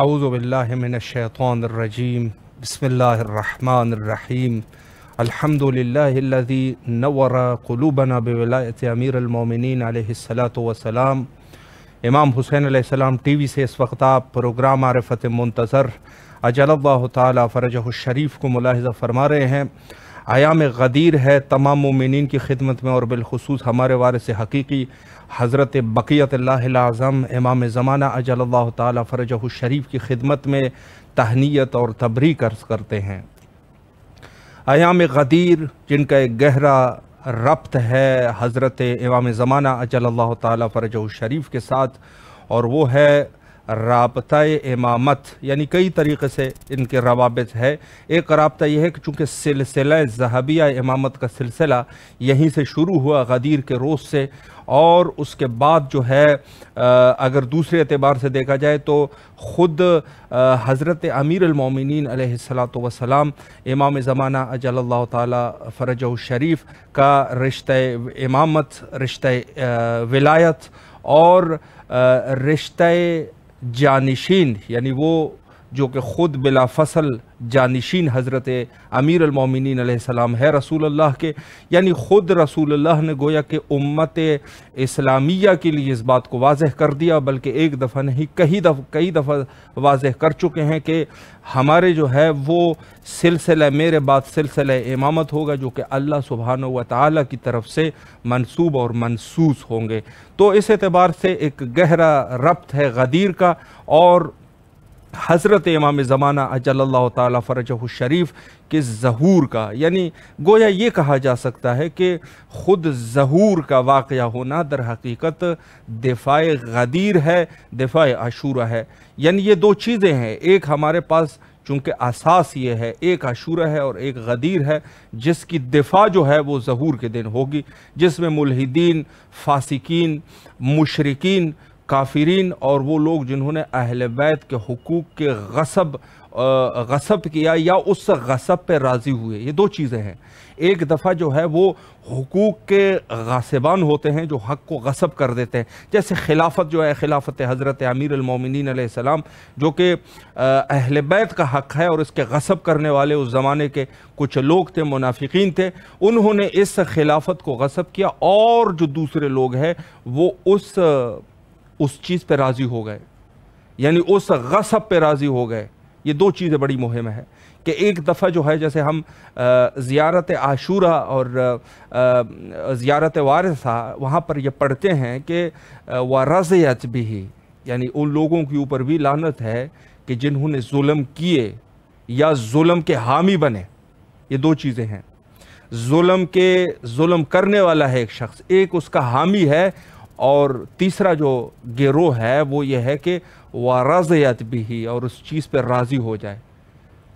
اعوذ باللہ من الشیطان الرجیم بسم اللہ الرحمن الرحیم الحمدللہ الذی نور قلوبنا بولایت امیر المومنین علیہ الصلاۃ والسلام۔ امام حسین علیہ السلام ٹی وی سے اس وقت آپ پروگرام معرفت منتظر اجل اللہ تعالی فرجہ الشریف کو ملاحظہ فرما رہے ہیں۔ ایام غدیر ہے تمام مومنین کی خدمت میں، اور بالخصوص ہمارے وارث حقیقی حضرت بقیت اللہ الاعظم امام زمانہ اجل اللہ تعالی فرجہ الشریف کی خدمت میں تہنیت اور تبریک عرض کرتے ہیں۔ ایام غدیر جن کا ایک گہرا ربط ہے حضرت امام زمانہ اجل اللہ تعالی فرجہ الشریف کے ساتھ، اور وہ ہے رابطہ امامت، یعنی کئی طریقے سے ان کے روابط ہے۔ ایک رابطہ یہ ہے کہ چونکہ سلسلہ ذہبیہ امامت کا سلسلہ یہیں سے شروع ہوا غدیر کے روز سے، اور اس کے بعد جو ہے اگر دوسرے اعتبار سے دیکھا جائے تو خود حضرت امیر المومنین علیہ السلام امام زمانہ اجل اللہ تعالی فرجہ الشریف کا رشتہ امامت، رشتہ ولایت اور رشتہ جانشین، یعنی وہ جو کہ خود بلا فصل جانشین حضرت امیر المومنین علیہ السلام ہے رسول اللہ کے، یعنی خود رسول اللہ نے گویا کہ امت اسلامیہ کے لیے اس بات کو واضح کر دیا، بلکہ ایک دفعہ نہیں کئی دفعہ واضح کر چکے ہیں کہ ہمارے جو ہے وہ سلسلہ میرے بعد سلسلہ امامت ہوگا جو کہ اللہ سبحانہ و تعالی کی طرف سے منسوب اور منسوس ہوں گے۔ تو اس اعتبار سے ایک گہرا ربط ہے غدیر کا اور حضرت امام زمانہ اجل اللہ تعالی فرجہ الشریف کے ظہور کا، یعنی گویا یہ کہا جا سکتا ہے کہ خود ظہور کا واقعہ ہونا در حقیقت دفاع غدیر ہے، دفاع عاشورہ ہے۔ یعنی یہ دو چیزیں ہیں، ایک ہمارے پاس چونکہ اساس یہ ہے، ایک عاشورہ ہے اور ایک غدیر ہے، جس کی دفاع جو ہے وہ ظہور کے دن ہوگی، جس میں ملحدین، فاسقین، مشرکین، کافرین اور وہ لوگ جنہوں نے اہل بیت کے حقوق کے غصب کیا یا اس غصب پہ راضی ہوئے، یہ دو چیزیں ہیں۔ ایک دفعہ جو ہے وہ حقوق کے غاصبان ہوتے ہیں جو حق کو غصب کر دیتے ہیں، جیسے خلافت جو ہے، خلافت حضرت امیر المومنین علیہ السلام جو کہ اہل بیت کا حق ہے، اور اس کے غصب کرنے والے اس زمانے کے کچھ لوگ تھے، منافقین تھے، انہوں نے اس خلافت کو غصب کیا، اور جو دوسرے لوگ ہیں وہ اس چیز پہ راضی ہو گئے، یعنی اس غصب پہ راضی ہو گئے۔ یہ دو چیزیں بڑی مہم ہے کہ ایک دفعہ جو ہے جیسے ہم زیارت عاشورہ اور زیارت وارثہ وہاں پر یہ پڑھتے ہیں کہ وَرَضِيَتْ بِهِ، یعنی ان لوگوں کے اوپر بھی لعنت ہے کہ جنہوں نے ظلم کیے یا ظلم کے حامی بنے۔ یہ دو چیزیں ہیں، ظلم کرنے والا ہے ایک شخص، ایک اس کا حامی ہے، اور تیسرا جو گروہ ہے وہ یہ ہے کہ وَرَضِيَتْ بِهِ، اور اس چیز پہ راضی ہو جائے،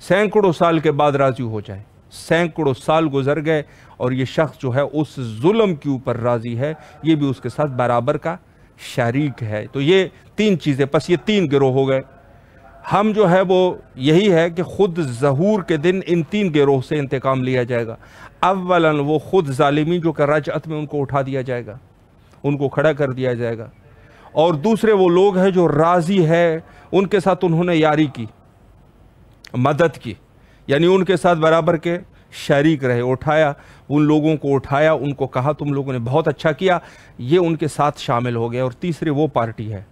سینکڑوں سال کے بعد راضی ہو جائے، سینکڑوں سال گزر گئے اور یہ شخص جو ہے اس ظلم کے اوپر راضی ہے، یہ بھی اس کے ساتھ برابر کا شریک ہے۔ تو یہ تین چیزیں، پس یہ تین گروہ ہو گئے۔ ہم جو ہے وہ یہی ہے کہ خود ظہور کے دن ان تین گروہ سے انتقام لیا جائے گا۔ اولاً وہ خود ظالمین جو کہ رجعت میں ان کو اٹھا دیا جائے گا، ان کو کھڑا کر دیا جائے گا، اور دوسرے وہ لوگ ہیں جو راضی ہے، ان کے ساتھ انہوں نے یاری کی، مدد کی، یعنی ان کے ساتھ برابر کے شریک رہے، اٹھایا، ان لوگوں کو اٹھایا، ان کو کہا تم لوگوں نے بہت اچھا کیا، یہ ان کے ساتھ شامل ہو گئے۔ اور تیسرے وہ پارٹی ہے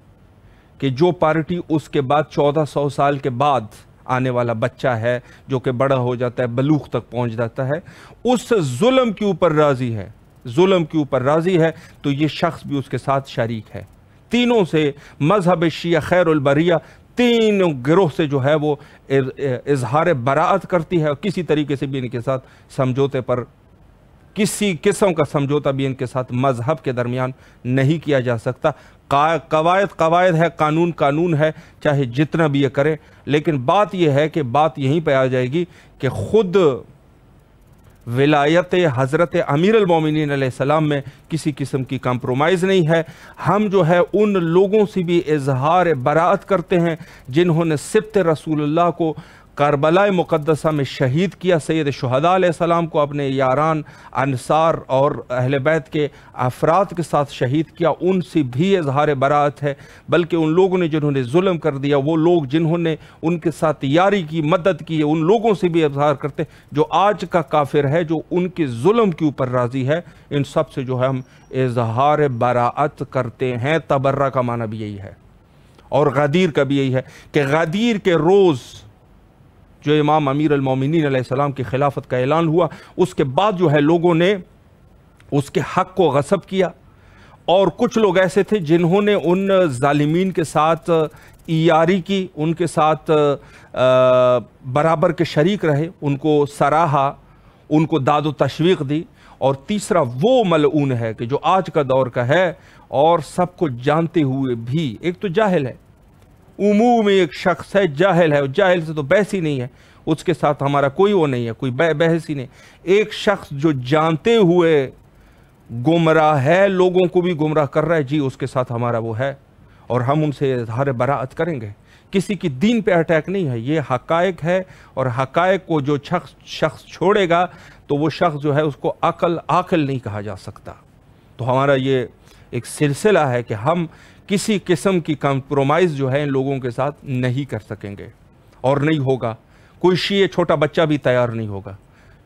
کہ جو پارٹی اس کے بعد 1400 سال کے بعد آنے والا بچہ ہے جو کہ بڑا ہو جاتا ہے، بلوغ تک پہنچ جاتا ہے، اس ظلم کے اوپر راضی ہے، ظلم کے اوپر راضی ہے، تو یہ شخص بھی اس کے ساتھ شریک ہے۔ تینوں سے مذہب شیعہ خیر البریہ تینوں گروہ سے جو ہے وہ اظہار براعت کرتی ہے، اور کسی طریقے سے بھی ان کے ساتھ سمجھوتے پر، کسی قسم کا سمجھوتا بھی ان کے ساتھ مذہب کے درمیان نہیں کیا جا سکتا۔ قواعد ہے، قانون ہے، چاہے جتنا بھی یہ کرے، لیکن بات یہ ہے کہ بات یہیں پہ آ جائے گی کہ خود ولایت حضرت امیر المومنین علیہ السلام میں کسی قسم کی کمپرومائز نہیں ہے۔ ہم جو ہے ان لوگوں سے بھی اظہار براعت کرتے ہیں جنہوں نے سبت رسول اللہ کو کربلا مقدسہ میں شہید کیا سید شہداء علیہ السلام کو اپنے یاران انصار اور اہل بیت کے افراد کے ساتھ شہید کیا، ان سے بھی اظہار براءت ہے، بلکہ ان لوگوں نے جنہوں نے ظلم کر دیا، وہ لوگ جنہوں نے ان کے ساتھ یاری کی، مدد کی، ان لوگوں سے بھی اظہار کرتے جو آج کا کافر ہے، جو ان کے ظلم کے اوپر راضی ہے، ان سب سے جو ہے ہم اظہار براءت کرتے ہیں۔ تبرہ کا معنی بھی یہی ہے، اور غدیر کا بھی یہی ہے کہ غدیر کے روز جو امام امیر المومنین علیہ السلام کی خلافت کا اعلان ہوا، اس کے بعد جو ہے لوگوں نے اس کے حق کو غصب کیا، اور کچھ لوگ ایسے تھے جنہوں نے ان ظالمین کے ساتھ عیاری کی، ان کے ساتھ برابر کے شریک رہے، ان کو سراہا، ان کو داد و تشویق دی۔ اور تیسرا وہ ملعون ہے کہ جو آج کا دور کا ہے اور سب کو جانتے ہوئے بھی، ایک تو جاہل ہے، عمومی ایک شخص ہے، جاہل ہے، جاہل سے تو بحث ہی نہیں ہے، اس کے ساتھ ہمارا کوئی وہ نہیں ہے، کوئی بحث ہی نہیں۔ ایک شخص جو جانتے ہوئے گمراہ ہے، لوگوں کو بھی گمراہ کر رہا ہے، جی اس کے ساتھ ہمارا وہ ہے، اور ہم ان سے اظہار براءت کریں گے۔ کسی کی دین پہ اٹیک نہیں ہے، یہ حقائق ہے، اور حقائق کو جو شخص چھوڑے گا تو وہ شخص جو ہے اس کو عاقل نہیں کہا جا سکتا۔ تو ہمارا یہ ایک سلسلہ ہے کہ ہم کسی قسم کی کمپرومائز جو ہے ان لوگوں کے ساتھ نہیں کر سکیں گے، اور نہیں ہوگا۔ کوئی شیعہ چھوٹا بچہ بھی تیار نہیں ہوگا،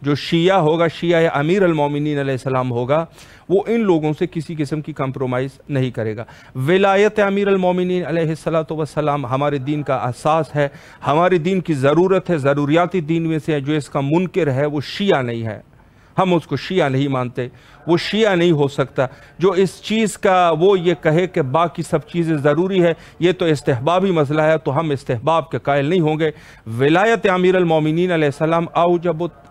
جو شیعہ ہوگا، شیعہ امیر المومنین علیہ السلام ہوگا، وہ ان لوگوں سے کسی قسم کی کمپرومائز نہیں کرے گا۔ ولایت امیر المومنین علیہ السلام ہمارے دین کا اساس ہے، ہمارے دین کی ضرورت ہے، ضروریاتی دین میں سے ہے۔ جو اس کا منکر ہے وہ شیعہ نہیں ہے، ہم اس کو شیعہ نہیں مانتے، وہ شیعہ نہیں ہو سکتا۔ جو اس چیز کا وہ یہ کہے کہ باقی سب چیزیں ضروری ہے، یہ تو استحبابی مسئلہ ہے، تو ہم استحباب کے قائل نہیں ہوں گے۔ ولایت امیر المومنین علیہ السلام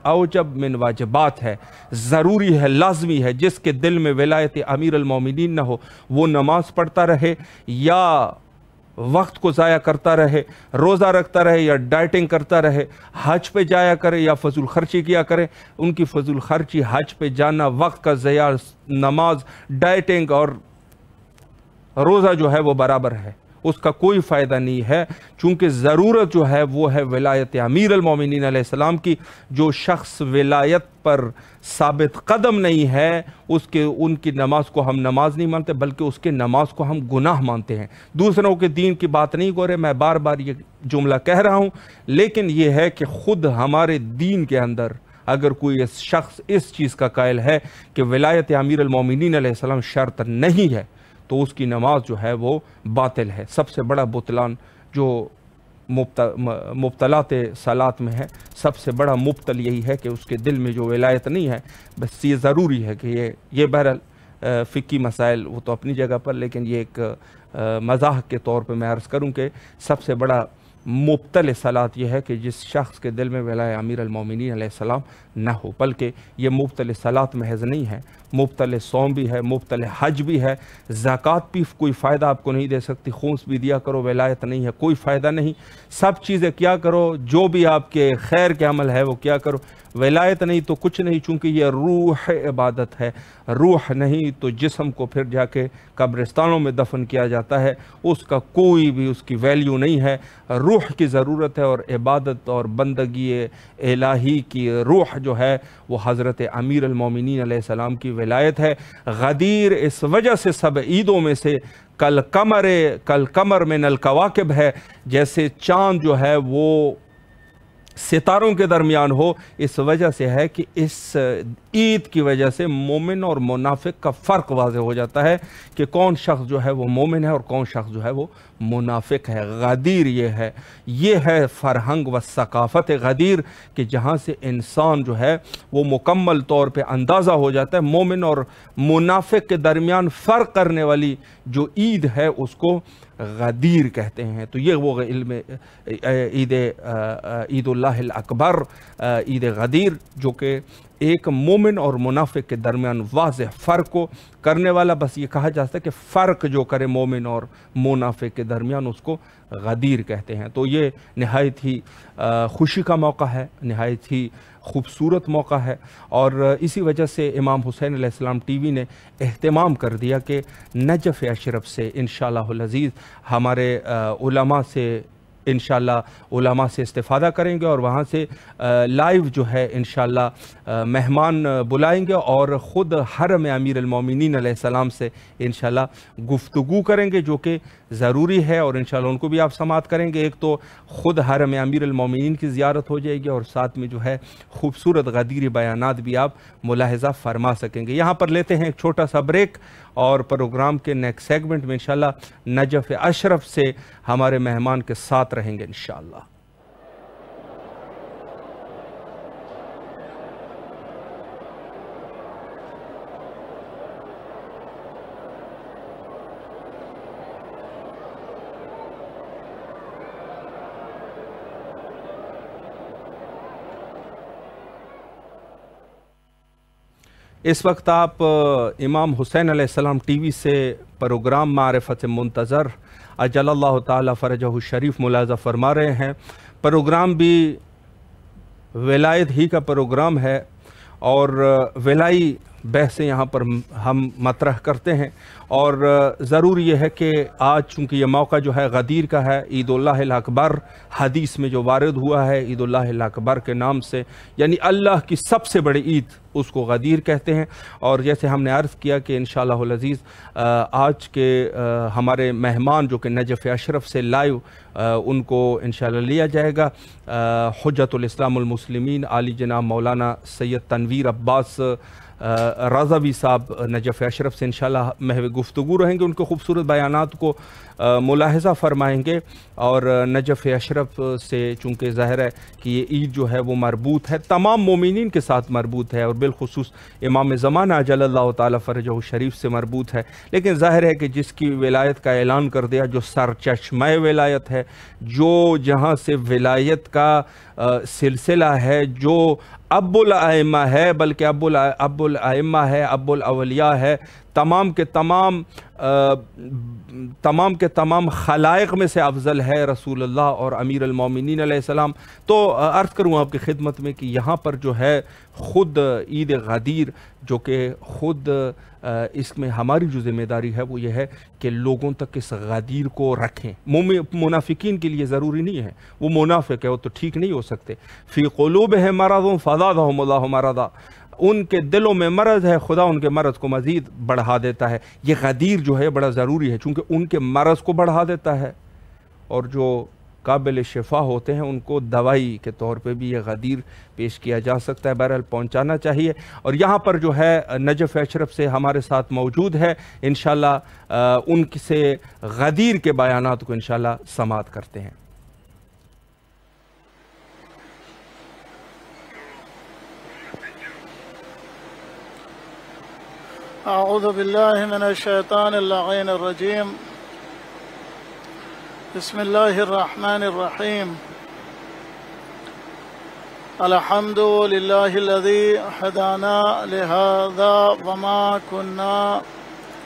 اوجب من واجبات ہے، ضروری ہے، لازمی ہے۔ جس کے دل میں ولایت امیر المومنین نہ ہو، وہ نماز پڑھتا رہے یا وقت کو ضائع کرتا رہے، روزہ رکھتا رہے یا ڈائٹنگ کرتا رہے، حج پہ جایا کرے یا فضول خرچی کیا کرے، ان کی فضول خرچی، حج پہ جانا، وقت کا ضیاع، نماز، ڈائٹنگ اور روزہ جو ہے وہ برابر ہے، اس کا کوئی فائدہ نہیں ہے، چونکہ ضرورت جو ہے وہ ہے ولایت امیر المومنین علیہ السلام کی۔ جو شخص ولایت پر ثابت قدم نہیں ہے، ان کی نماز کو ہم نماز نہیں مانتے، بلکہ اس کے نماز کو ہم گناہ مانتے ہیں۔ دوسروں کے دین کی بات نہیں گو رہے، میں بار بار یہ جملہ کہہ رہا ہوں، لیکن یہ ہے کہ خود ہمارے دین کے اندر اگر کوئی شخص اس چیز کا قائل ہے کہ ولایت امیر المومنین علیہ السلام شرط نہیں ہے، تو اس کی نماز جو ہے وہ باطل ہے۔ سب سے بڑا بطلان جو مبتلات صلات میں ہے، سب سے بڑا مبتل یہی ہے کہ اس کے دل میں جو ولایت نہیں ہے۔ بس یہ ضروری ہے کہ یہ بہرحال فقہی مسائل وہ تو اپنی جگہ پر، لیکن یہ ایک مزاح کے طور پہ میں عرض کروں کہ سب سے بڑا مبتل صلات یہ ہے کہ جس شخص کے دل میں ولایت امیر المومنین علیہ السلام نہ ہو، بلکہ یہ مبتل صلات محض نہیں ہے، مبتل صوم بھی ہے، مبتل حج بھی ہے، زکوٰۃ بھی کوئی فائدہ آپ کو نہیں دے سکتی، خمس بھی دیا کرو، ولایت نہیں ہے، کوئی فائدہ نہیں، سب چیزیں کیا کرو، جو بھی آپ کے خیر کے عمل ہے وہ کیا کرو، ولایت نہیں تو کچھ نہیں، چونکہ یہ روح عبادت ہے، روح نہیں تو جسم کو پھر جا کے قبرستانوں میں دفن کیا جاتا ہے، اس کا کوئی بھی اس کی ویلیو نہیں ہے۔ روح کی ضرورت ہے، اور عبادت اور بندگی الہی کی روح جو ہے وہ حضرت امیر المومنین علیہ السلام کی ولایت ہے۔ غدیر اس وجہ سے سب عیدوں میں سے کل قمر من الکواکب ہے، جیسے چاند جو ہے وہ ستاروں کے درمیان ہو، اس وجہ سے ہے کہ اس عید کی وجہ سے مومن اور منافق کا فرق واضح ہو جاتا ہے کہ کون شخص جو ہے وہ مومن ہے اور کون شخص جو ہے وہ منافق ہے۔ غدیر یہ ہے فرہنگ و ثقافت غدیر، کہ جہاں سے انسان جو ہے وہ مکمل طور پہ اندازہ ہو جاتا ہے مومن اور منافق کے درمیان فرق کرنے والی جو عید ہے اس کو غدیر کہتے ہیں۔ تو یہ وہ علم عید اللہ الاکبر، عید غدیر، جو کہ ایک مومن اور منافق کے درمیان واضح فرق کو کرنے والا، بس یہ کہا جاتا ہے کہ فرق جو کرے مومن اور منافق کے درمیان اس کو غدیر کہتے ہیں۔ تو یہ نہایت ہی خوشی کا موقع ہے، نہایت ہی خوبصورت موقع ہے، اور اسی وجہ سے امام حسین علیہ السلام ٹی وی نے اہتمام کر دیا کہ نجف اشرف سے انشاءاللہ العزیز ہمارے علماء سے انشاءاللہ علماء سے استفادہ کریں گے اور وہاں سے لائیو جو ہے انشاءاللہ مہمان بلائیں گے اور خود حرم امیر المومنین علیہ السلام سے انشاءاللہ گفتگو کریں گے، جو کہ ضروری ہے، اور انشاءاللہ ان کو بھی آپ سماعت کریں گے۔ ایک تو خود حرم امیر المومنین کی زیارت ہو جائے گی اور ساتھ میں جو ہے خوبصورت غدیری بیانات بھی آپ ملاحظہ فرما سکیں گے۔ یہاں پر لیتے ہیں ایک چھوٹا سا بریک، اور پروگرام کے نیکسٹ سیگمنٹ میں انشاءاللہ نجف اشرف سے ہمارے مہمان کے ساتھ رہیں گے انشاءاللہ۔ اس وقت آپ امام حسین علیہ السلام ٹی وی سے پروگرام معرفت منتظر اجل اللہ تعالی فرجہ الشریف ملاحظہ فرما رہے ہیں۔ پروگرام بھی ولایت ہی کا پروگرام ہے اور ولائی بحثیں یہاں پر ہم مطرح کرتے ہیں، اور ضرور یہ ہے کہ آج چونکہ یہ موقع جو ہے غدیر کا ہے، عید اللہ الاکبر حدیث میں جو وارد ہوا ہے، عید اللہ الاکبر کے نام سے، یعنی اللہ کی سب سے بڑی عید اس کو غدیر کہتے ہیں۔ اور جیسے ہم نے عرض کیا کہ انشاءاللہ العزیز آج کے ہمارے مہمان جو کہ نجف اشرف سے لائیو ان کو انشاءاللہ لیا جائے گا، حجت الاسلام المسلمین عالی جناب مولانا سید تنویر عباس رضوی صاحب نجف اشرف سے انشاءاللہ محو گفتگو رہیں گے، ان کے خوبصورت بیانات کو ملاحظہ فرمائیں گے۔ اور نجف اشرف سے چونکہ ظاہر ہے کہ یہ عید جو ہے وہ مربوط ہے، تمام مومنین کے ساتھ مربوط ہے، اور بالخصوص امام زمانہ اجل اللہ تعالی فرجہ الشریف سے مربوط ہے، لیکن ظاہر ہے کہ جس کی ولایت کا اعلان کر دیا، جو سرچشمہ ولایت ہے، جو جہاں سے ولایت کا سلسلہ ہے، جو اب الائمہ ہے، بلکہ اب الائمہ ہے، اب الاولیاء ہے، تمام کے تمام خلائق میں سے افضل ہے رسول اللہ اور امیر المومنین علیہ السلام۔ تو عرض کروں آپ کی خدمت میں کہ یہاں پر جو ہے خود عید غدیر، جو کہ خود اس میں ہماری جو ذمہ داری ہے وہ یہ ہے کہ لوگوں تک اس غدیر کو رکھیں۔ منافقین کے لیے ضروری نہیں ہے، وہ منافق ہے، وہ تو ٹھیک نہیں ہو سکتے۔ فی قلوبہم مرض فزادہم اللہ مرضا، ان کے دلوں میں مرض ہے، خدا ان کے مرض کو مزید بڑھا دیتا ہے۔ یہ غدیر جو ہے بڑا ضروری ہے، چونکہ ان کے مرض کو بڑھا دیتا ہے، اور جو قابل شفا ہوتے ہیں ان کو دوائی کے طور پہ بھی یہ غدیر پیش کیا جا سکتا ہے، بہرحال پہنچانا چاہیے۔ اور یہاں پر جو ہے نجف اشرف سے ہمارے ساتھ موجود ہے، انشاءاللہ ان سے غدیر کے بیانات کو انشاءاللہ سماعت کرتے ہیں۔ اعوذ باللہ من الشیطان اللعین الرجیم، بسم اللہ الرحمن الرحیم، الحمد للہ الذی ہدانا لہذا وما كنا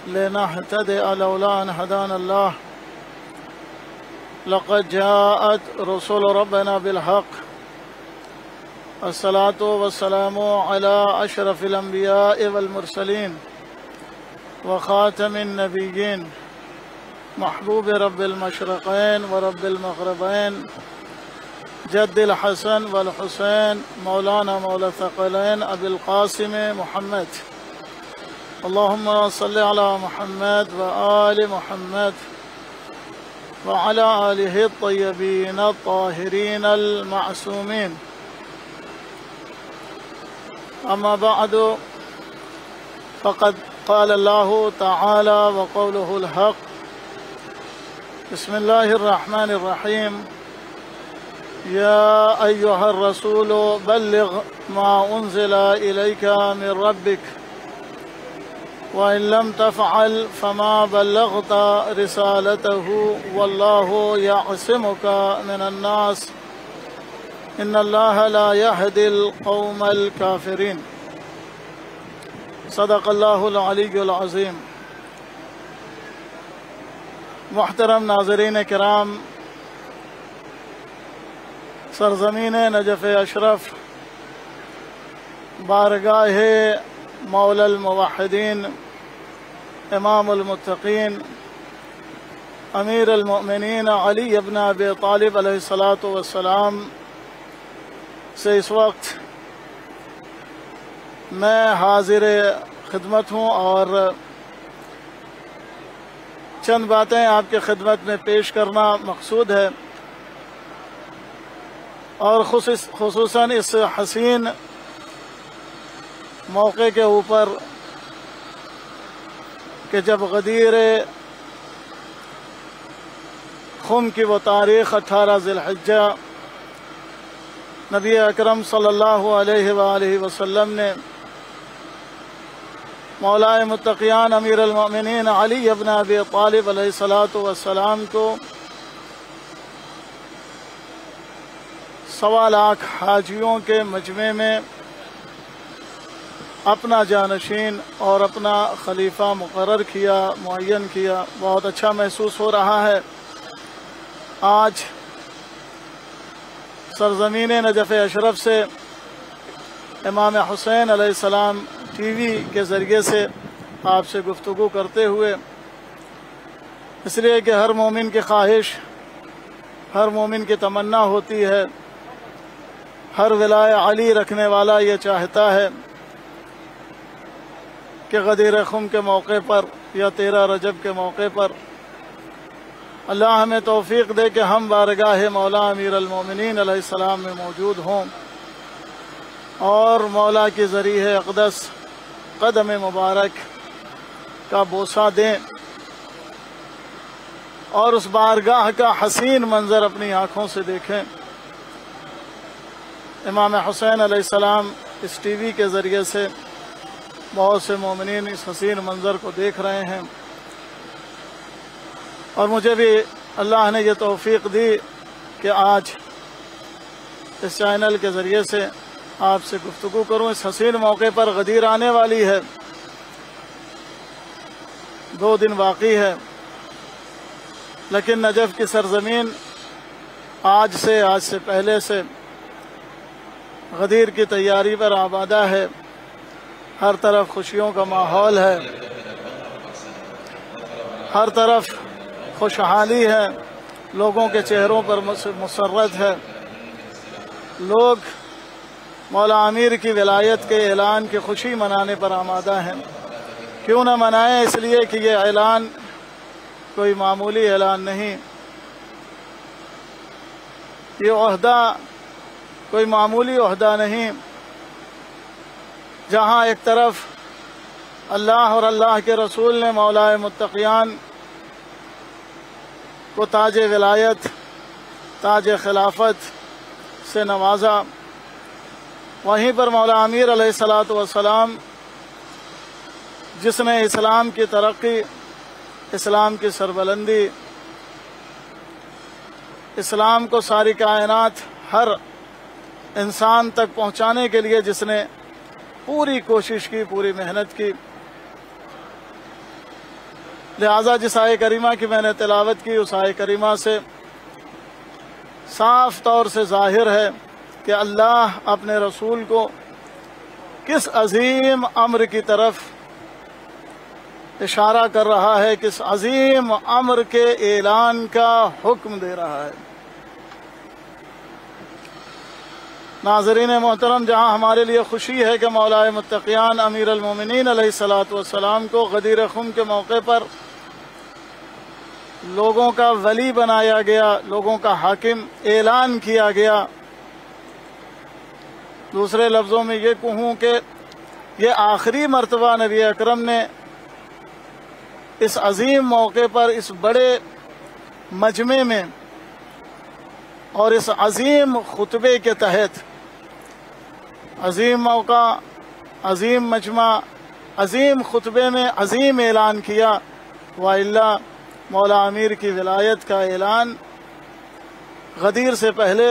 لنہتدئ لولا ان ہدانا اللہ، لقد جاءت رسول ربنا بالحق، الصلاة والسلام على اشرف الانبیاء والمرسلین وخاتم النبیین، محبوب رب المشرقین ورب المغربین، جد الحسن والحسین، مولانا مولا الثقلین ابی القاسم محمد، اللہم صلی علی محمد وآل محمد وعلى آلہ الطیبین الطاہرین المعصومین، اما بعد فقد قال اللہ تعالی وقوله الحق، بسم اللہ الرحمن الرحیم، یا ایہا الرسول بلغ ما انزل الیک من ربک وإن لم تفعل فما بلغت رسالته واللہ یعصمک من الناس ان اللہ لا يهدي القوم الكافرین، صدق اللہ العلی العظیم۔ محترم ناظرین کرام، سرزمین نجف اشرف، بارگاہ مولا الموحدین، امام المتقین، امیر المؤمنین علی ابن ابی طالب علیہ الصلاۃ والسلام سے اس وقت میں حاضر خدمت ہوں اور چند باتیں آپ کی خدمت میں پیش کرنا مقصود ہے، اور خصوصاً اس حسین موقع کے اوپر کہ جب غدیر خم کی وہ تاریخ 18 ذی الحجہ نبی اکرم صلی اللہ علیہ وآلہ وسلم نے مولا متقیان امیر المؤمنین علی ابن ابی طالب علیہ الصلاۃ والسلام کو 1.25 لاکھ حاجیوں کے مجمع میں اپنا جانشین اور اپنا خلیفہ مقرر کیا، معین کیا۔ بہت اچھا محسوس ہو رہا ہے۔ آج سرزمین نجف اشرف سے امام حسین علیہ السلام ٹی وی کے ذریعے سے آپ سے گفتگو کرتے ہوئے، اس لیے کہ ہر مومن کی خواہش، ہر مومن کی تمنا ہوتی ہے، ہر ولایہ علی رکھنے والا یہ چاہتا ہے کہ غدیر خم کے موقع پر یا 13 رجب کے موقع پر اللہ ہمیں توفیق دے کہ ہم بارگاہ مولا امیر المومنین علیہ السلام میں موجود ہوں اور مولا کی ذریعہ اقدس قدم مبارک کا بوسہ دیں اور اس بارگاہ کا حسین منظر اپنی آنکھوں سے دیکھیں۔ امام حسین علیہ السلام اس ٹی وی کے ذریعے سے بہت سے مومنین اس حسین منظر کو دیکھ رہے ہیں، اور مجھے بھی اللہ نے یہ توفیق دی کہ آج اس چینل کے ذریعے سے آپ سے گفتگو کروں۔ اس حسین موقع پر غدیر آنے والی ہے، 2 دن باقی ہے، لیکن نجف کی سرزمین آج سے پہلے سے غدیر کی تیاری پر آبادہ ہے۔ ہر طرف خوشیوں کا ماحول ہے، ہر طرف خوشحالی ہے، لوگوں کے چہروں پر مسرت ہے۔ لوگ مولا امیر کی ولایت کے اعلان کی خوشی منانے پر آمادہ ہیں۔ کیوں نہ منائیں، اس لیے کہ یہ اعلان کوئی معمولی اعلان نہیں، یہ عہدہ کوئی معمولی عہدہ نہیں، جہاں ایک طرف اللہ اور اللہ کے رسول نے مولا متقیان کو تاج ولایت، تاج خلافت سے نوازا، وہیں پر مولا امیر علیہ الصلاۃ والسلام جس نے اسلام کی ترقی، اسلام کی سربلندی، اسلام کو ساری کائنات، ہر انسان تک پہنچانے کے لیے جس نے پوری کوشش کی، پوری محنت کی، لہٰذا جس آیہ کریمہ کی میں نے تلاوت کی، اس آیہ کریمہ سے صاف طور سے ظاہر ہے کہ اللہ اپنے رسول کو کس عظیم امر کی طرف اشارہ کر رہا ہے، کس عظیم امر کے اعلان کا حکم دے رہا ہے۔ ناظرین محترم، جہاں ہمارے لیے خوشی ہے کہ مولا متقیان امیر المومنین علیہ الصلاۃ والسلام کو غدیر خم کے موقع پر لوگوں کا ولی بنایا گیا، لوگوں کا حاکم اعلان کیا گیا، دوسرے لفظوں میں یہ کہوں کہ یہ آخری مرتبہ نبی اکرم نے اس عظیم موقع پر، اس بڑے مجمع میں اور اس عظیم خطبے کے تحت، عظیم موقع، عظیم مجمع، عظیم خطبے میں عظیم اعلان کیا۔ وَإِلَّا مولا امیر کی ولایت کا اعلان غدیر سے پہلے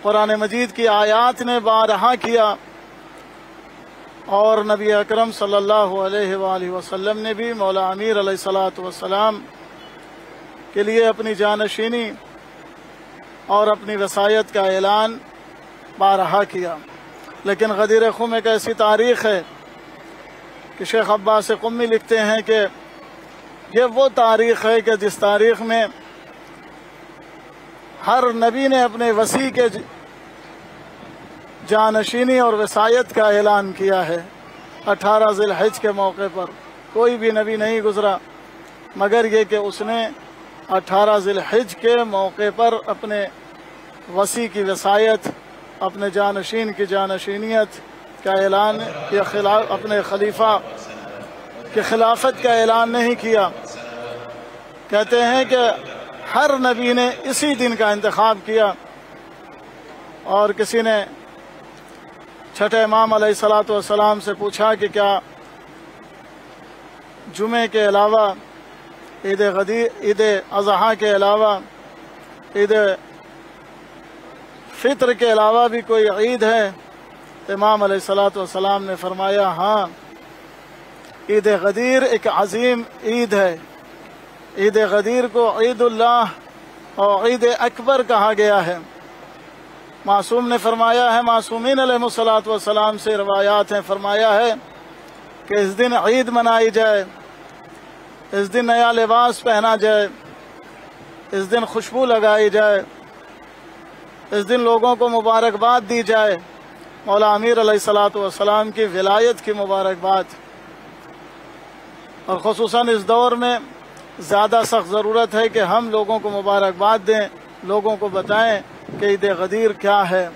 قرآن مجید کی آیات نے بارہا کیا، اور نبی اکرم صلی اللہ علیہ وآلہ وسلم نے بھی مولا امیر علیہ الصلاۃ والسلام کے لیے اپنی جانشینی اور اپنی وصایت کا اعلان بارہا کیا۔ لیکن غدیر خم ایک ایسی تاریخ ہے کہ شیخ عباس قمی لکھتے ہیں کہ یہ وہ تاریخ ہے کہ جس تاریخ میں ہر نبی نے اپنے وصی کے جانشینی اور وصایت کا اعلان کیا ہے۔ 18 ذی الحج کے موقع پر کوئی بھی نبی نہیں گزرا مگر یہ کہ اس نے 18 ذی الحج کے موقع پر اپنے وصی کی وصایت، اپنے جانشین کی جانشینیت کا اعلان یا اپنے خلیفہ کی خلافت کا اعلان نہیں کیا۔ کہتے ہیں کہ ہر نبی نے اسی دن کا انتخاب کیا، اور کسی نے چھٹے امام علیہ الصلوۃ والسلام سے پوچھا کہ کیا جمعے کے علاوہ عید اضحیٰ کے علاوہ عید فطر کے علاوہ بھی کوئی عید ہے؟ امام علیہ الصلوۃ والسلام نے فرمایا ہاں، عید غدیر ایک عظیم عید ہے۔ عید غدیر کو عید اللہ اور عید اکبر کہا گیا ہے۔ معصوم نے فرمایا ہے، معصومین علیہ الصلوۃ والسلام سے روایات ہیں، فرمایا ہے کہ اس دن عید منائی جائے، اس دن نیا لباس پہنا جائے، اس دن خوشبو لگائی جائے، اس دن لوگوں کو مبارکباد دی جائے، مولا امیر علیہ الصلوۃ والسلام کی ولایت کی مبارکباد۔ اور خصوصاً اس دور میں زیادہ سخت ضرورت ہے کہ ہم لوگوں کو مبارکباد دیں، لوگوں کو بتائیں کہ عید غدیر کیا ہے،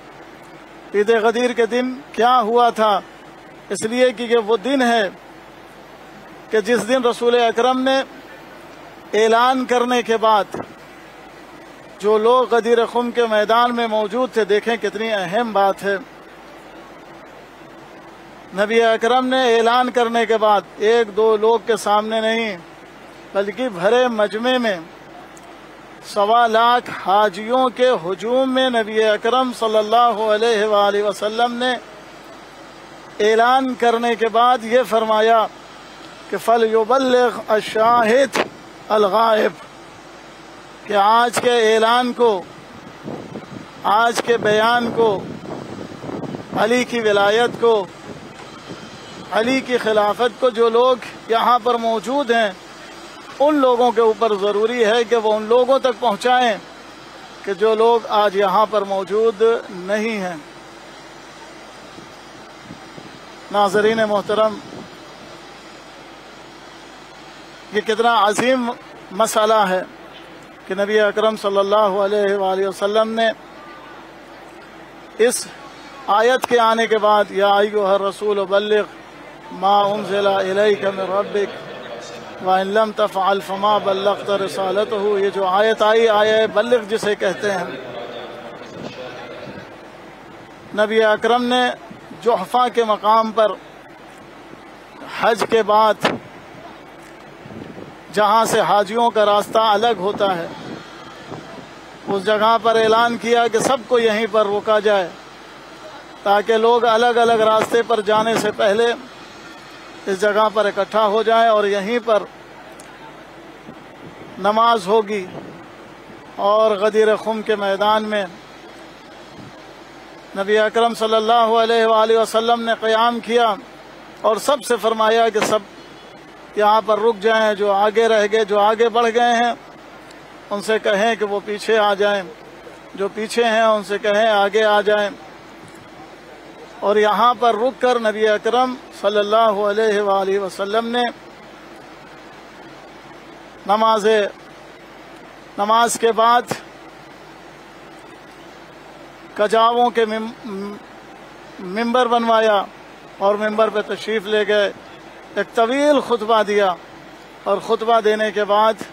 عید غدیر کے دن کیا ہوا تھا، اس لیے کہ یہ وہ دن ہے کہ جس دن رسول اکرم نے اعلان کرنے کے بعد جو لوگ غدیر خم کے میدان میں موجود تھے، دیکھیں کتنی اہم بات ہے، نبی اکرم نے اعلان کرنے کے بعد ایک دو لوگ کے سامنے نہیں بلکہ بھرے مجمع میں 1.25 لاکھ حاجیوں کے ہجوم میں نبی اکرم صلی اللہ علیہ وآلہ وسلم نے اعلان کرنے کے بعد یہ فرمایا کہ فَلْيُبَلِّغْ الشَّاهِدُ الْغَائِبَ، کہ آج کے اعلان کو، آج کے بیان کو، علی کی ولایت کو، علی کی خلافت کو جو لوگ یہاں پر موجود ہیں ان لوگوں کے اوپر ضروری ہے کہ وہ ان لوگوں تک پہنچائیں کہ جو لوگ آج یہاں پر موجود نہیں ہیں۔ ناظرین محترم، یہ کتنا عظیم مسئلہ ہے کہ نبی اکرم صلی اللہ علیہ وآلہ وسلم نے اس آیت کے آنے کے بعد یا ایھا الرسول بلغ ما انزل الیک من ربک وَإِن لَمْ تَفْعَلْ فَمَا بَلَّغْتَ رِسَالَتَهُ، یہ جو آیت آئی، آیہ بلغ جسے کہتے ہیں، نبی اکرم نے جحفہ کے مقام پر حج کے بعد جہاں سے حاجیوں کا راستہ الگ ہوتا ہے اس جگہ پر اعلان کیا کہ سب کو یہیں پر روکا جائے تاکہ لوگ الگ الگ راستے پر جانے سے پہلے اس جگہ پر اکٹھا ہو جائیں اور یہیں پر نماز ہوگی۔ اور غدیر خم کے میدان میں نبی اکرم صلی اللہ علیہ وآلہ وسلم نے قیام کیا اور سب سے فرمایا کہ سب یہاں پر رک جائیں، جو آگے رہ گئے، جو آگے بڑھ گئے ہیں ان سے کہیں کہ وہ پیچھے آ جائیں، جو پیچھے ہیں ان سے کہیں آگے آ جائیں۔ اور یہاں پر رک کر نبی اکرم صلی اللہ علیہ وآلہ وسلم نے نماز کے بعد کجاووں کے ممبر بنوایا اور ممبر پہ تشریف لے گئے، ایک طویل خطبہ دیا اور خطبہ دینے کے بعد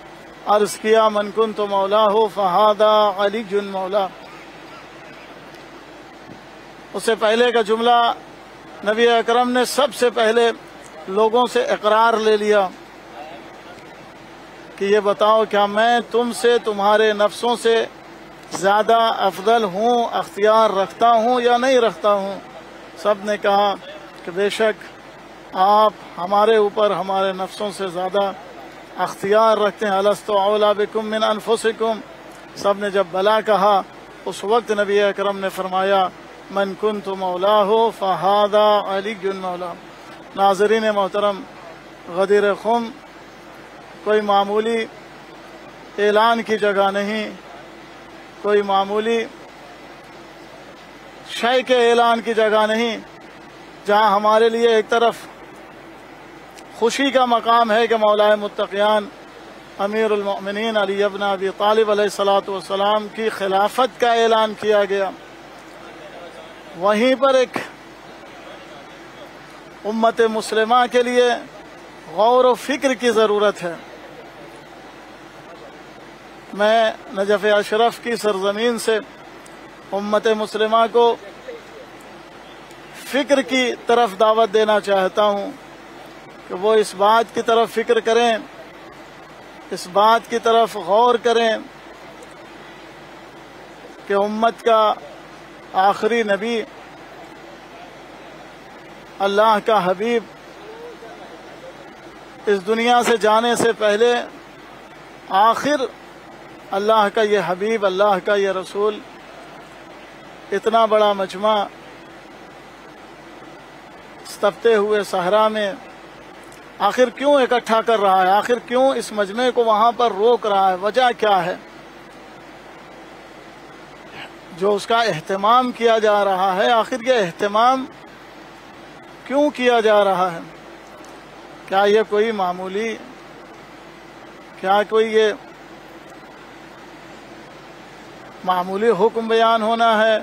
عرض کیا من کنت مولاہ فہذا علی مولا۔ اس سے پہلے کا جملہ نبی اکرم نے سب سے پہلے لوگوں سے اقرار لے لیا کہ یہ بتاؤ کیا میں تم سے تمہارے نفسوں سے زیادہ افضل ہوں، اختیار رکھتا ہوں یا نہیں رکھتا ہوں؟ سب نے کہا کہ بے شک آپ ہمارے اوپر ہمارے نفسوں سے زیادہ اختیار رکھتے ہیں۔ الست اولی بکم من انفسکم، سب نے جب بلا کہا اس وقت نبی اکرم نے فرمایا من کنت مولاہ فہذا علی مولا۔ ناظرین محترم، غدیر خم کوئی معمولی اعلان کی جگہ نہیں، کوئی معمولی شے کے اعلان کی جگہ نہیں، جہاں ہمارے لیے ایک طرف خوشی کا مقام ہے کہ مولا متقیان امیر المؤمنین علی ابن ابی طالب علیہ الصلوۃ والسلام کی خلافت کا اعلان کیا گیا، وہیں پر ایک امت مسلمہ کے لیے غور و فکر کی ضرورت ہے۔ میں نجف اشرف کی سرزمین سے امت مسلمہ کو فکر کی طرف دعوت دینا چاہتا ہوں کہ وہ اس بات کی طرف فکر کریں، اس بات کی طرف غور کریں کہ امت کا آخری نبی، اللہ کا حبیب، اس دنیا سے جانے سے پہلے آخر اللہ کا یہ حبیب، اللہ کا یہ رسول اتنا بڑا مجمع تپتے ہوئے صحرا میں آخر کیوں اکٹھا کر رہا ہے؟ آخر کیوں اس مجمع کو وہاں پر روک رہا ہے؟ وجہ کیا ہے جو اس کا اہتمام کیا جا رہا ہے؟ آخر یہ اہتمام کیوں کیا جا رہا ہے؟ کیا یہ کوئی معمولی، کیا کوئی یہ معمولی حکم بیان ہونا ہے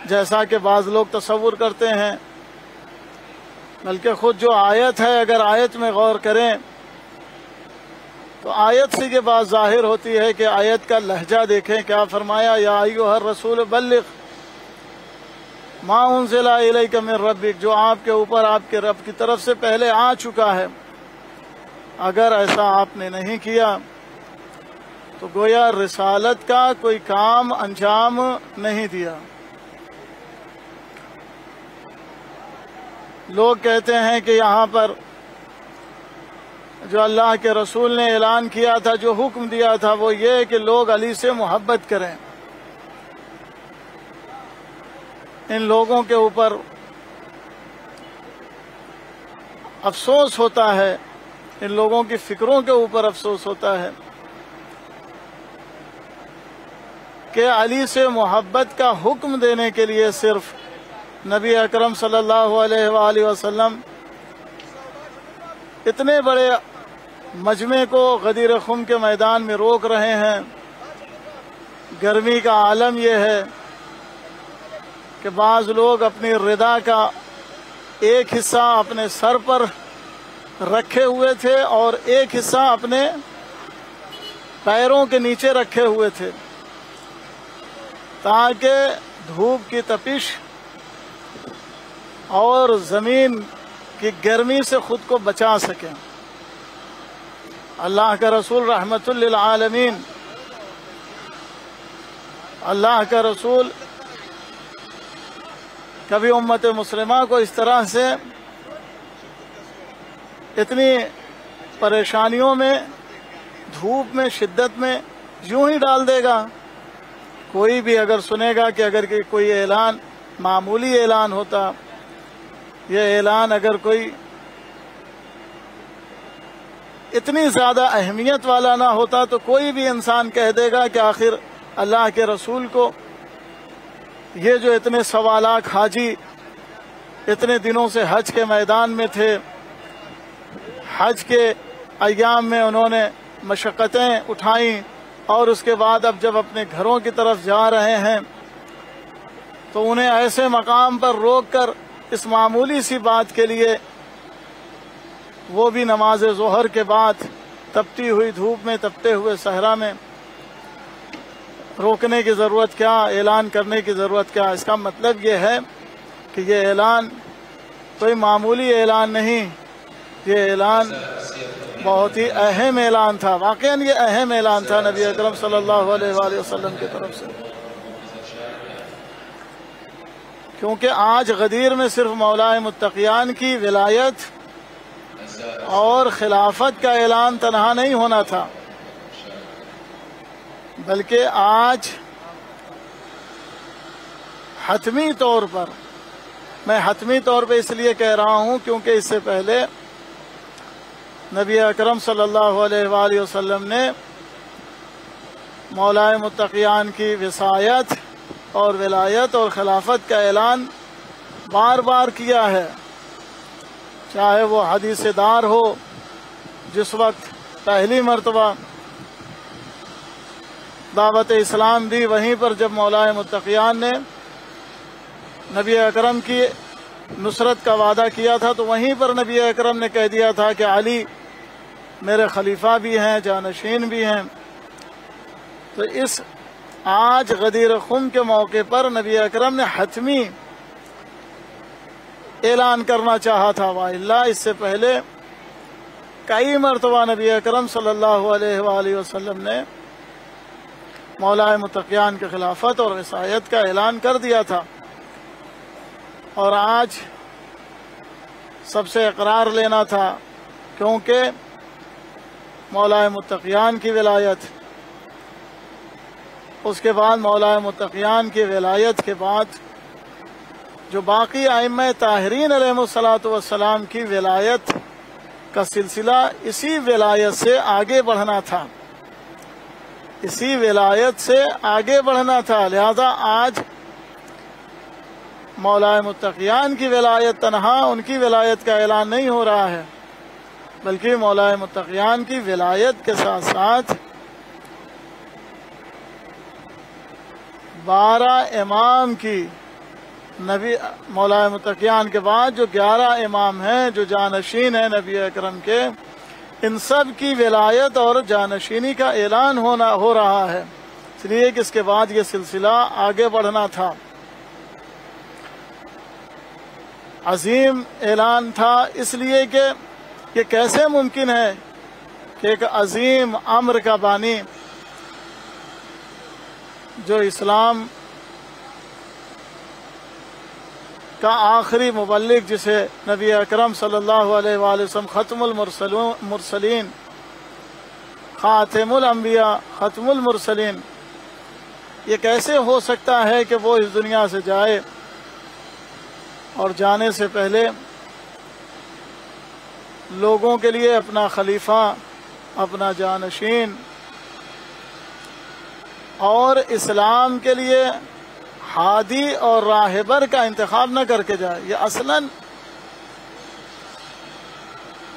جیسا کہ بعض لوگ تصور کرتے ہیں؟ بلکہ خود جو آیت ہے، اگر آیت میں غور کریں تو آیت سے یہ بات ظاہر ہوتی ہے کہ آیت کا لہجہ دیکھیں، کیا فرمایا؟ یا ایھا الرسول بلغ ما انزل الیک من ربک، جو آپ کے اوپر آپ کے رب کی طرف سے پہلے آ چکا ہے۔ اگر ایسا آپ نے نہیں کیا تو گویا رسالت کا کوئی کام انجام نہیں دیا۔ لوگ کہتے ہیں کہ یہاں پر جو اللہ کے رسول نے اعلان کیا تھا، جو حکم دیا تھا، وہ یہ کہ لوگ علی سے محبت کریں۔ ان لوگوں کے اوپر افسوس ہوتا ہے، ان لوگوں کی فکروں کے اوپر افسوس ہوتا ہے کہ علی سے محبت کا حکم دینے کے لیے صرف نبی اکرم صلی اللہ علیہ وآلہ وسلم اتنے بڑے مجمع کو غدیر خم کے میدان میں روک رہے ہیں۔ گرمی کا عالم یہ ہے کہ بعض لوگ اپنی ردا کا ایک حصہ اپنے سر پر رکھے ہوئے تھے اور ایک حصہ اپنے پیروں کے نیچے رکھے ہوئے تھے تاکہ دھوپ کی تپش اور زمین کی گرمی سے خود کو بچا سکیں۔ اللہ کا رسول رحمت للعالمین، اللہ کا رسول کبھی امت مسلمہ کو اس طرح سے اتنی پریشانیوں میں، دھوپ میں، شدت میں یوں ہی ڈال دے گا؟ کوئی بھی اگر سنے گا کہ اگر کوئی اعلان معمولی اعلان ہوتا، یہ اعلان اگر کوئی اتنی زیادہ اہمیت والا نہ ہوتا تو کوئی بھی انسان کہہ دے گا کہ آخر اللہ کے رسول کو یہ جو اتنے سوالات حاجی اتنے دنوں سے حج کے میدان میں تھے، حج کے ایام میں انہوں نے مشقتیں اٹھائیں، اور اس کے بعد اب جب اپنے گھروں کی طرف جا رہے ہیں تو انہیں ایسے مقام پر روک کر اس معمولی سی بات کے لیے، وہ بھی نماز ظہر کے بعد تپتی ہوئی دھوپ میں، تپتے ہوئے صحرا میں، روکنے کی ضرورت کیا؟ اعلان کرنے کی ضرورت کیا؟ اس کا مطلب یہ ہے کہ یہ اعلان کوئی معمولی اعلان نہیں، یہ اعلان بہت ہی اہم اعلان تھا۔ واقعاً یہ اہم اعلان تھا نبی اکرم صلی اللہ علیہ وآلہ وسلم کی طرف سے، کیونکہ آج غدیر میں صرف مولا متقیان کی ولایت اور خلافت کا اعلان تنہا نہیں ہونا تھا، بلکہ آج حتمی طور پر، میں حتمی طور پہ اس لیے کہہ رہا ہوں کیونکہ اس سے پہلے نبی اکرم صلی اللہ علیہ وآلہ وسلم نے مولائے متقیان کی وصایت اور ولایت اور خلافت کا اعلان بار بار کیا ہے، چاہے وہ حدیث دار ہو جس وقت پہلی مرتبہ دعوت اسلام دی، وہیں پر جب مولائے متقیان نے نبی اکرم کی نصرت کا وعدہ کیا تھا تو وہیں پر نبی اکرم نے کہہ دیا تھا کہ علی میرے خلیفہ بھی ہیں، جانشین بھی ہیں۔ تو اس آج غدیر خم کے موقع پر نبی اکرم نے حتمی اعلان کرنا چاہا تھا، وَإِلَّا اس سے پہلے کئی مرتبہ نبی اکرم صلی اللہ علیہ وآلہ وسلم نے مولائے متقیان کی خلافت اور وصایت کا اعلان کر دیا تھا، اور آج سب سے اقرار لینا تھا، کیونکہ مولائے متقیان کی ولایت، اس کے بعد مولائے متقیان کی ولایت کے بعد جو باقی ائمہ طاہرین علیہم الصلاۃ والسلام کی ولایت کا سلسلہ اسی ولایت سے آگے بڑھنا تھا، اسی ولایت سے آگے بڑھنا تھا۔ لہذا آج مولائے متقیان کی ولایت تنہا ان کی ولایت کا اعلان نہیں ہو رہا ہے، بلکہ مولائے متقیان کی ولایت کے ساتھ ساتھ 12 امام کی، نبی مولائے متقیان کے بعد جو 11 امام ہیں جو جانشین ہیں نبی اکرم کے، ان سب کی ولایت اور جانشینی کا اعلان ہو رہا ہے، اس لیے کہ اس کے بعد یہ سلسلہ آگے بڑھنا تھا۔ عظیم اعلان تھا، اس لیے کہ یہ کیسے ممکن ہے کہ ایک عظیم امر کا بانی جو اسلام کا آخری مبلغ، جسے نبی اکرم صلی اللہ علیہ وآلہ وسلم ختم المرسلین، خاتم الانبیاء، ختم المرسلین، یہ کیسے ہو سکتا ہے کہ وہ اس دنیا سے جائے اور جانے سے پہلے لوگوں کے لیے اپنا خلیفہ، اپنا جانشین اور اسلام کے لیے ہادی اور راہبر کا انتخاب نہ کر کے جائے؟ یہ اصلاً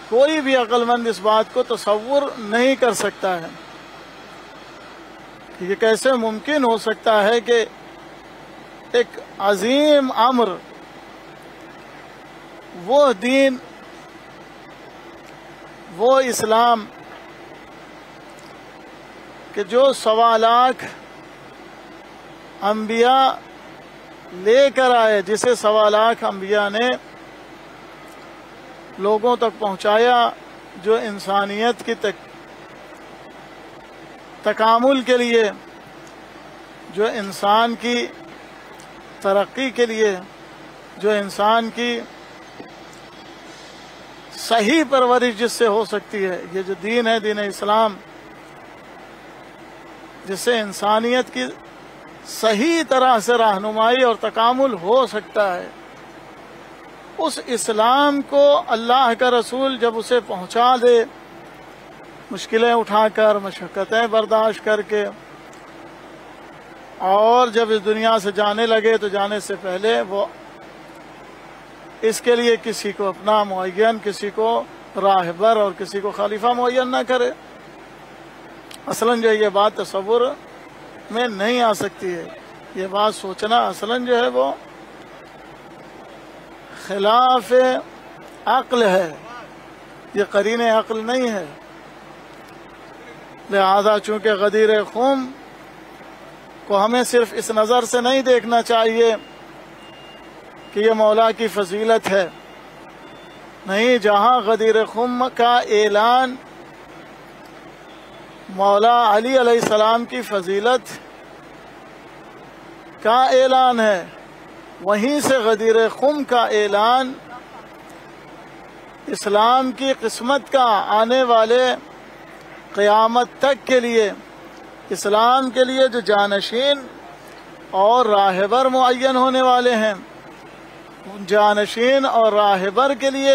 کوئی بھی عقل مند اس بات کو تصور نہیں کر سکتا ہے کہ یہ کیسے ممکن ہو سکتا ہے کہ ایک عظیم امر، وہ دین، وہ اسلام کہ جو 1.25 لاکھ انبیاء لے کر آئے، جسے 1.25 لاکھ انبیاء نے لوگوں تک پہنچایا، جو انسانیت کی تکامل کے لیے، جو انسان کی ترقی کے لیے، جو انسان کی صحیح پرورش جس سے ہو سکتی ہے، یہ جو دین ہے، دین اسلام، جس سے انسانیت کی صحیح طرح سے رہنمائی اور تکامل ہو سکتا ہے، اس اسلام کو اللہ کا رسول جب اسے پہنچا دے، مشکلیں اٹھا کر، مشقتیں برداشت کر کے، اور جب اس دنیا سے جانے لگے تو جانے سے پہلے وہ اس کے لیے کسی کو اپنا معین، کسی کو راہبر اور کسی کو خلیفہ معین نہ کرے، اصلاً جو یہ بات تصور میں نہیں آ سکتی ہے، یہ بات سوچنا اصلاً جو ہے وہ خلاف عقل ہے، یہ قرین عقل نہیں ہے۔ لہذا چونکہ غدیر خم کو ہمیں صرف اس نظر سے نہیں دیکھنا چاہیے کہ یہ مولا کی فضیلت ہے، نہیں، جہاں غدیر خم کا اعلان مولا علی علیہ السلام کی فضیلت کا اعلان ہے، وہیں سے غدیر خم کا اعلان اسلام کی قسمت کا، آنے والے قیامت تک کے لیے اسلام کے لیے جو جانشین اور راہبر معین ہونے والے ہیں، جانشین اور راہبر کے لیے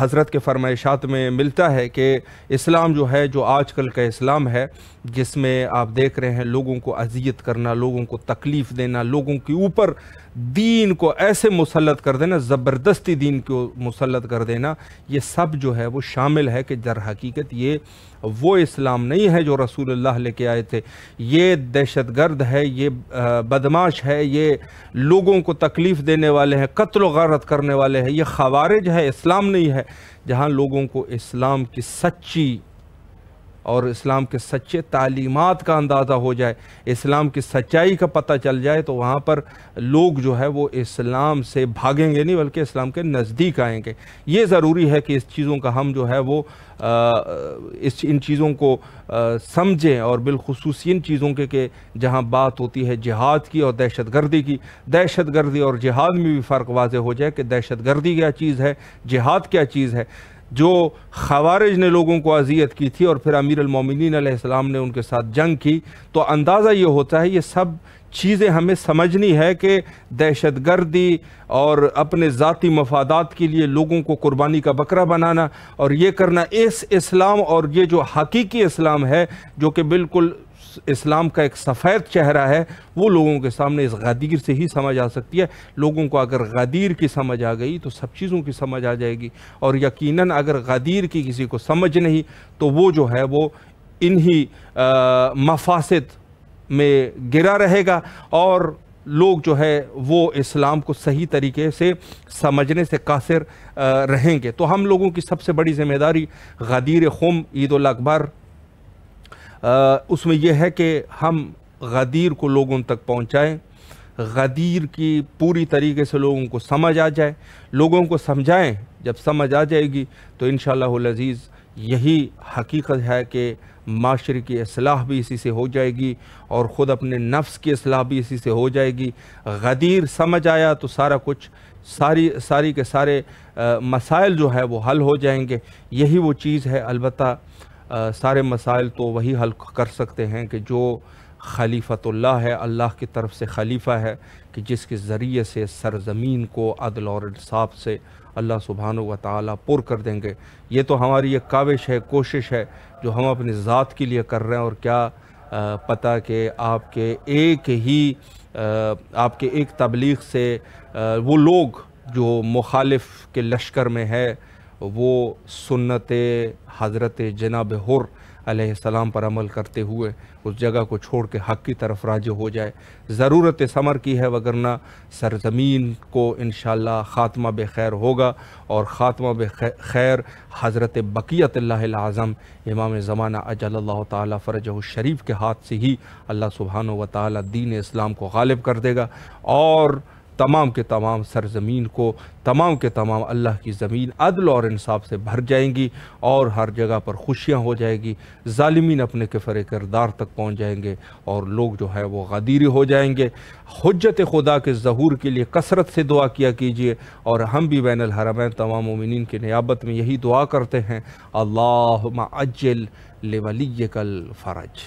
حضرت کے فرمائشات میں ملتا ہے کہ اسلام جو ہے، جو آج کل کا اسلام ہے، جس میں آپ دیکھ رہے ہیں لوگوں کو اذیت کرنا، لوگوں کو تکلیف دینا، لوگوں کے اوپر دین کو ایسے مسلط کر دینا، زبردستی دین کو مسلط کر دینا، یہ سب جو ہے وہ شامل ہے کہ در حقیقت یہ وہ اسلام نہیں ہے جو رسول اللہ لے کے آئے تھے۔ یہ دہشت گرد ہے، یہ بدماش ہے، یہ لوگوں کو تکلیف دینے والے ہیں، قتل و غارت کرنے والے ہیں، یہ خوارج ہے، اسلام نہیں ہے۔ جہاں لوگوں کو اسلام کی سچی اور اسلام کے سچے تعلیمات کا اندازہ ہو جائے، اسلام کی سچائی کا پتہ چل جائے، تو وہاں پر لوگ جو ہے وہ اسلام سے بھاگیں گے نہیں بلکہ اسلام کے نزدیک آئیں گے۔ یہ ضروری ہے کہ اس چیزوں کا ہم جو ہے وہ ان چیزوں کو سمجھیں، اور بالخصوص ان چیزوں کے کہ جہاں بات ہوتی ہے جہاد کی اور دہشت گردی کی، دہشت گردی اور جہاد میں بھی فرق واضح ہو جائے کہ دہشت گردی کیا چیز ہے، جہاد کیا چیز ہے۔ جو خوارج نے لوگوں کو اذیت کی تھی اور پھر امیر المومنین علیہ السلام نے ان کے ساتھ جنگ کی، تو اندازہ یہ ہوتا ہے یہ سب چیزیں ہمیں سمجھنی ہے کہ دہشت گردی اور اپنے ذاتی مفادات کے لیے لوگوں کو قربانی کا بکرا بنانا اور یہ کرنا، اس اسلام اور یہ جو حقیقی اسلام ہے جو کہ بالکل اسلام کا ایک سفید چہرہ ہے، وہ لوگوں کے سامنے اس غدیر سے ہی سمجھ آ سکتی ہے۔ لوگوں کو اگر غدیر کی سمجھ آ گئی تو سب چیزوں کی سمجھ آ جائے گی، اور یقیناً اگر غدیر کی کسی کو سمجھ نہیں تو وہ جو ہے وہ انہی مفاسد میں گرا رہے گا، اور لوگ جو ہے وہ اسلام کو صحیح طریقے سے سمجھنے سے قاصر رہیں گے۔ تو ہم لوگوں کی سب سے بڑی ذمہ داری غدیر خم عید الاکبر اس میں یہ ہے کہ ہم غدیر کو لوگوں تک پہنچائیں، غدیر کی پوری طریقے سے لوگوں کو سمجھ آ جائے، لوگوں کو سمجھائیں۔ جب سمجھ آ جائے گی تو انشاءاللہ العزیز یہی حقیقت ہے کہ معاشرے کی اصلاح بھی اسی سے ہو جائے گی، اور خود اپنے نفس کی اصلاح بھی اسی سے ہو جائے گی۔ غدیر سمجھ آیا تو سارا کچھ، ساری کے سارے مسائل جو ہے وہ حل ہو جائیں گے۔ یہی وہ چیز ہے۔ البتہ سارے مسائل تو وہی حل کر سکتے ہیں کہ جو خلیفۃ اللہ ہے، اللہ کی طرف سے خلیفہ ہے، کہ جس کے ذریعے سے سرزمین کو عدل اور انصاف سے اللہ سبحانہ و تعالیٰ پر کر دیں گے۔ یہ تو ہماری ایک کاوش ہے، کوشش ہے جو ہم اپنی ذات کے لیے کر رہے ہیں، اور کیا پتہ کہ آپ کے ایک تبلیغ سے وہ لوگ جو مخالف کے لشکر میں ہے وہ سنت حضرت جناب حر علیہ السلام پر عمل کرتے ہوئے اس جگہ کو چھوڑ کے حق کی طرف راجع ہو جائے۔ ضرورت ثمر کی ہے، وگرنہ سرزمین کو انشاءاللہ خاتمہ بخیر ہوگا، اور خاتمہ بخیر حضرت بقیت اللہ العظم امام زمانہ اجل اللہ تعالی فرجہ الشریف کے ہاتھ سے ہی اللہ سبحانہ و تعالی دین اسلام کو غالب کر دے گا، اور تمام کے تمام سرزمین کو، تمام کے تمام اللہ کی زمین عدل اور انصاف سے بھر جائیں گی، اور ہر جگہ پر خوشیاں ہو جائے گی، ظالمین اپنے کفر کردار تک پہنچ جائیں گے، اور لوگ جو ہے وہ غدیر ہو جائیں گے۔ حجت خدا کے ظہور کے لیے کثرت سے دعا کیا کیجئے، اور ہم بھی بین الحرمین تمام مومنین کی نیابت میں یہی دعا کرتے ہیں، اللہم عجل لولیک الفرج۔